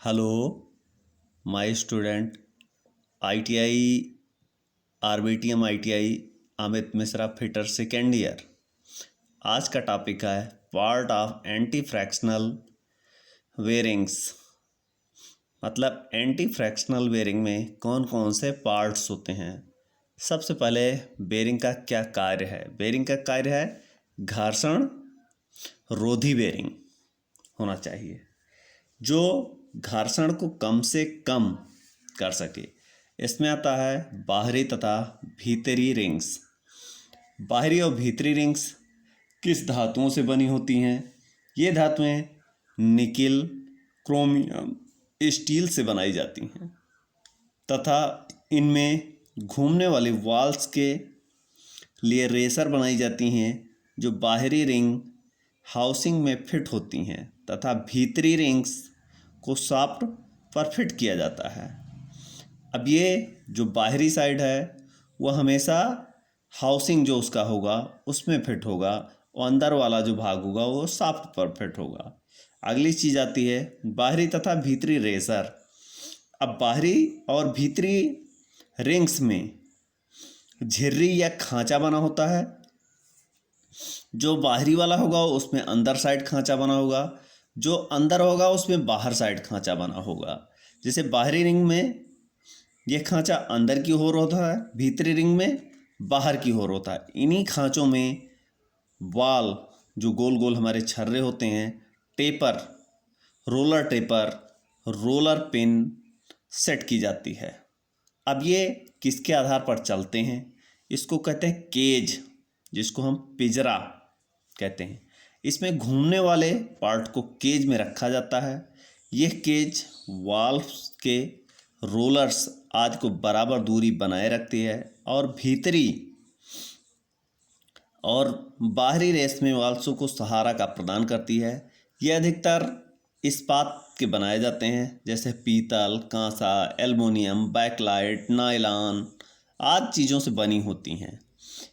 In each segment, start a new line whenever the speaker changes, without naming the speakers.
Hello my student ITI RBTM ITI Amit Mishra fitter second year. आज का topic है part of anti fractional bearings. मतलब anti fractional bearing में कौन कौन से पार्ट्स होते हैं। सबसे पहले बेरिंग का क्या कार्य है। बेरिंग का कार्य है घर्षण रोधी बेरिंग होना चाहिए, जो घर्षण को कम से कम कर सके। इसमें आता है बाहरी तथा भीतरी रिंग्स। बाहरी और भीतरी रिंग्स किस धातुओं से बनी होती हैं? ये धातुएं निकिल, क्रोमियम, स्टील से बनाई जाती हैं तथा इनमें घूमने वाले वाल्व्स के लिए रेसर बनाई जाती हैं जो बाहरी रिंग हाउसिंग में फिट होती हैं तथा भीतरी रिंग्स को शाफ्ट पर फिट किया जाता है। अब ये जो बाहरी साइड है वह हमेशा हाउसिंग जो उसका होगा उसमें फिट होगा और अंदर वाला जो भाग होगा वो शाफ्ट पर फिट होगा। अगली चीज़ आती है बाहरी तथा भीतरी रेसर। अब बाहरी और भीतरी रिंग्स में झिर्री या खांचा बना होता है। जो बाहरी वाला होगा उसमें अंदर साइड खांचा बना होगा, जो अंदर होगा उसमें बाहर साइड खांचा बना होगा। जैसे बाहरी रिंग में ये खांचा अंदर की ओर होता है, भीतरी रिंग में बाहर की ओर होता है। इन्हीं खांचों में वाल जो गोल गोल हमारे छर्रे होते हैं, taper, roller taper, roller pin set की जाती है। अब ये किसके आधार पर चलते हैं? इसको कहते हैं केज, जिसको हम पिंजरा कहते हैं। इसमें घूमने वाले पार्ट को केज में रखा जाता है। यह केज वाल्व्स के रोलर्स आदि को बराबर दूरी बनाए रखती है और भीतरी और बाहरी रेशमी वाल्व्सों को सहारा का प्रदान करती है। ये अधिकतर इस्पात के बनाए जाते हैं, जैसे पीतल, कांसा, एल्युमिनियम, बैकलाइट, नायलॉन आदि चीज़ों से बनी होती हैं।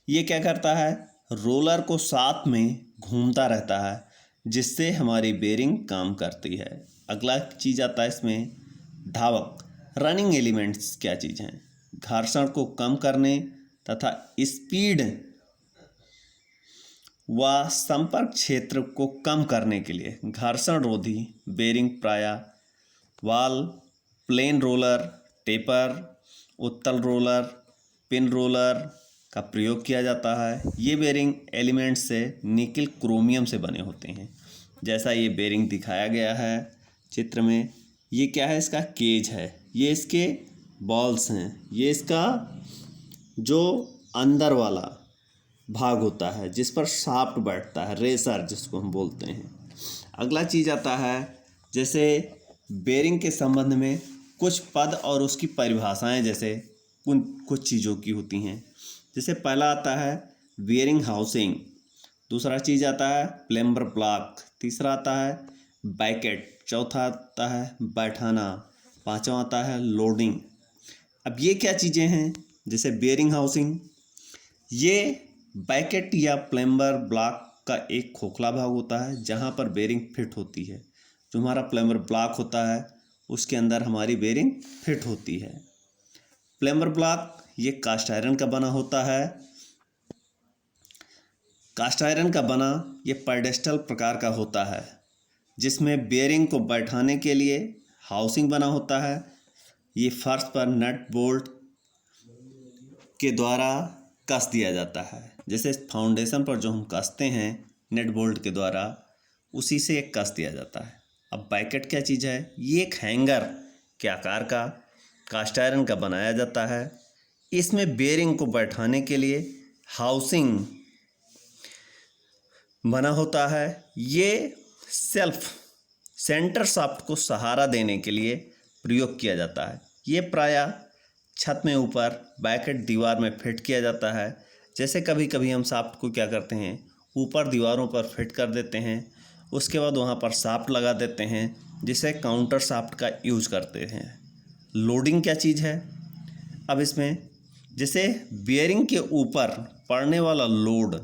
ये क्या करता है? रोलर को साथ में घूमता रहता है, जिससे हमारी बेरिंग काम करती है। अगला चीज़ आता है इसमें धावक, रनिंग एलिमेंट्स क्या चीज़ हैं? घर्षण को कम करने तथा स्पीड व संपर्क क्षेत्र को कम करने के लिए घर्षण रोधी बेरिंग प्रायः वाल, प्लेन रोलर, टेपर, उत्तल रोलर, पिन रोलर का प्रयोग किया जाता है। ये बेरिंग एलिमेंट्स से निकिल क्रोमियम से बने होते हैं। जैसा ये बेरिंग दिखाया गया है चित्र में, ये क्या है? इसका केज है, ये इसके बॉल्स हैं, ये इसका जो अंदर वाला भाग होता है जिस पर शाफ्ट बैठता है, रेसर जिसको हम बोलते हैं। अगला चीज़ आता है जैसे बेरिंग के संबंध में कुछ पद और उसकी परिभाषाएं जैसे कुछ चीज़ों की होती हैं। जैसे पहला आता है बेरिंग हाउसिंग, दूसरा चीज़ आता है प्लम्बर ब्लॉक, तीसरा आता है बैकेट, चौथा आता है बैठाना, पांचवा आता है लोडिंग। अब ये क्या चीज़ें हैं? जैसे बेरिंग हाउसिंग, ये बैकेट या प्लम्बर ब्लॉक का एक खोखला भाग होता है जहाँ पर बेरिंग फिट होती है। जो हमारा प्लम्बर ब्लॉक होता है उसके अंदर हमारी बेरिंग फिट होती है। प्लम्बर ब्लॉक ये कास्ट आयरन का बना होता है। कास्ट आयरन का बना ये पेडेस्टल प्रकार का होता है, जिसमें बेरिंग को बैठाने के लिए हाउसिंग बना होता है। ये फर्श पर नट बोल्ट के द्वारा कस दिया जाता है। जैसे फाउंडेशन पर जो हम कसते हैं नट बोल्ट के द्वारा, उसी से एक कस दिया जाता है। अब बैकेट क्या चीज़ है? ये एक हैंगर के आकार का कास्ट आयरन का बनाया जाता है। इसमें बेरिंग को बैठाने के लिए हाउसिंग बना होता है। ये सेल्फ सेंटर शाफ्ट को सहारा देने के लिए प्रयोग किया जाता है। ये प्रायः छत में ऊपर बैकेट दीवार में फिट किया जाता है। जैसे कभी कभी हम शाफ्ट को क्या करते हैं, ऊपर दीवारों पर फिट कर देते हैं, उसके बाद वहाँ पर शाफ्ट लगा देते हैं, जिसे काउंटर शाफ्ट का यूज करते हैं। लोडिंग क्या चीज़ है? अब इसमें जैसे बेरिंग के ऊपर पड़ने वाला लोड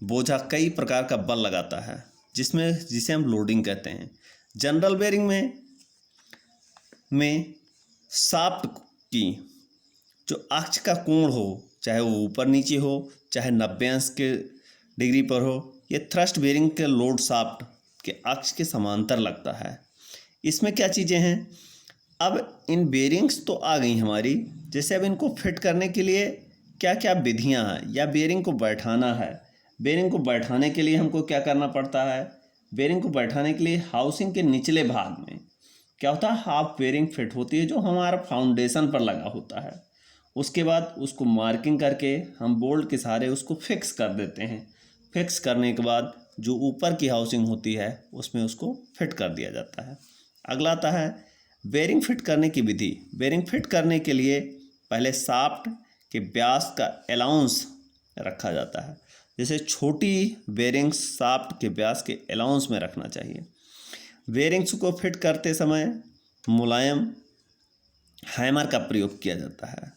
बोझा कई प्रकार का बल लगाता है, जिसे हम लोडिंग कहते हैं। जनरल बेरिंग में में शाफ्ट की जो अक्ष का कोण हो, चाहे वो ऊपर नीचे हो, चाहे 90 अंश के डिग्री पर हो, ये थ्रस्ट बेरिंग के लोड शाफ्ट के अक्ष के समांतर लगता है। इसमें क्या चीज़ें हैं, अब इन बेरिंग्स तो आ गई हमारी, जैसे अब इनको फिट करने के लिए क्या क्या विधियां हैं, या बेरिंग को बैठाना है। बेरिंग को बैठाने के लिए हमको क्या करना पड़ता है, बेरिंग को बैठाने के लिए हाउसिंग के निचले भाग में क्या होता है, हाफ बेरिंग फिट होती है जो हमारा फाउंडेशन पर लगा होता है। उसके बाद उसको मार्किंग करके हम बोल्ट के सहारे उसको फिक्स कर देते हैं। फिक्स करने के बाद जो ऊपर की हाउसिंग होती है उसमें उसको फिट कर दिया जाता है। अगला आता है बेरिंग फिट करने की विधि। बेरिंग फिट करने के लिए पहले शाफ्ट के व्यास का अलाउंस रखा जाता है। जैसे छोटी बेरिंग्स शाफ्ट के व्यास के अलाउंस में रखना चाहिए। बेरिंग्स को फिट करते समय मुलायम हैमर का प्रयोग किया जाता है।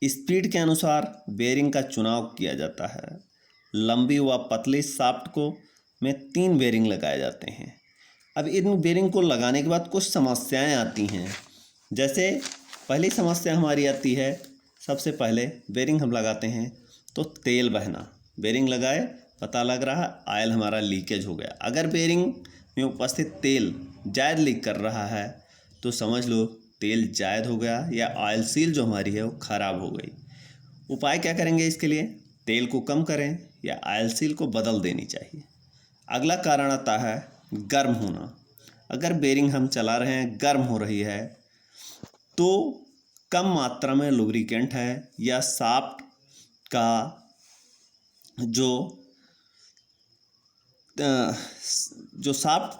स्पीड के अनुसार बेरिंग का चुनाव किया जाता है। लंबी व पतली शाफ्ट को में 3 बेरिंग लगाए जाते हैं। अब इन बेरिंग को लगाने के बाद कुछ समस्याएं आती हैं। जैसे पहली समस्या हमारी आती है, सबसे पहले बेरिंग हम लगाते हैं तो तेल बहना। बेरिंग लगाए, पता लग रहा है ऑयल हमारा लीकेज हो गया। अगर बेरिंग में उपस्थित तेल ज़्यादा लीक कर रहा है तो समझ लो तेल ज़्यादा हो गया या ऑयल सील जो हमारी है वो ख़राब हो गई। उपाय क्या करेंगे इसके लिए, तेल को कम करें या ऑयल सील को बदल देनी चाहिए। अगला कारण आता है गर्म होना। अगर बेरिंग हम चला रहे हैं गर्म हो रही है तो कम मात्रा में लुब्रिकेंट है या शाफ्ट का जो शाफ्ट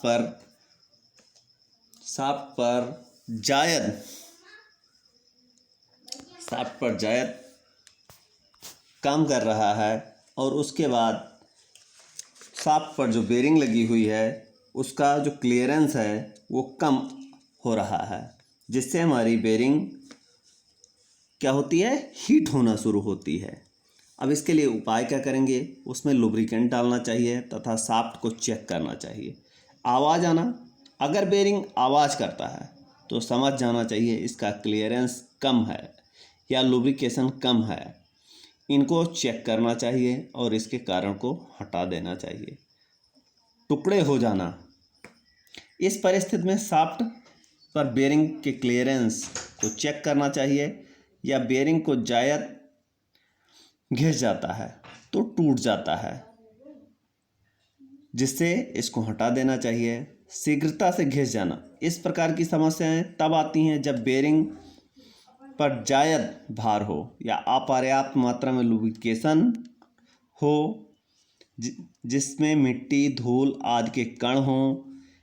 पर जायद काम कर रहा है, और उसके बाद शाफ्ट पर जो बेरिंग लगी हुई है उसका जो क्लियरेंस है वो कम हो रहा है, जिससे हमारी बेरिंग क्या होती है, हीट होना शुरू होती है। अब इसके लिए उपाय क्या करेंगे, उसमें लुब्रिकेंट डालना चाहिए तथा शाफ्ट को चेक करना चाहिए। आवाज़ आना, अगर बेरिंग आवाज़ करता है तो समझ जाना चाहिए इसका क्लियरेंस कम है या लुब्रिकेशन कम है। इनको चेक करना चाहिए और इसके कारण को हटा देना चाहिए। टुकड़े हो जाना, इस परिस्थिति में शाफ्ट पर बेरिंग के क्लियरेंस को चेक करना चाहिए, या बेरिंग को ज़्यादा घिस जाता है तो टूट जाता है, जिससे इसको हटा देना चाहिए। शीघ्रता से घिस जाना, इस प्रकार की समस्याएं तब आती हैं जब बेरिंग पर ज़्यादा भार हो या अपर्याप्त मात्रा में लुब्रिकेशन हो, जिसमें मिट्टी, धूल आदि के कण हों।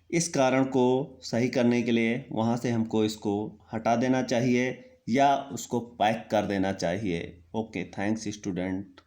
इस कारण को सही करने के लिए वहाँ से हमको इसको हटा देना चाहिए या उसको पैक कर देना चाहिए। Okay, thanks student.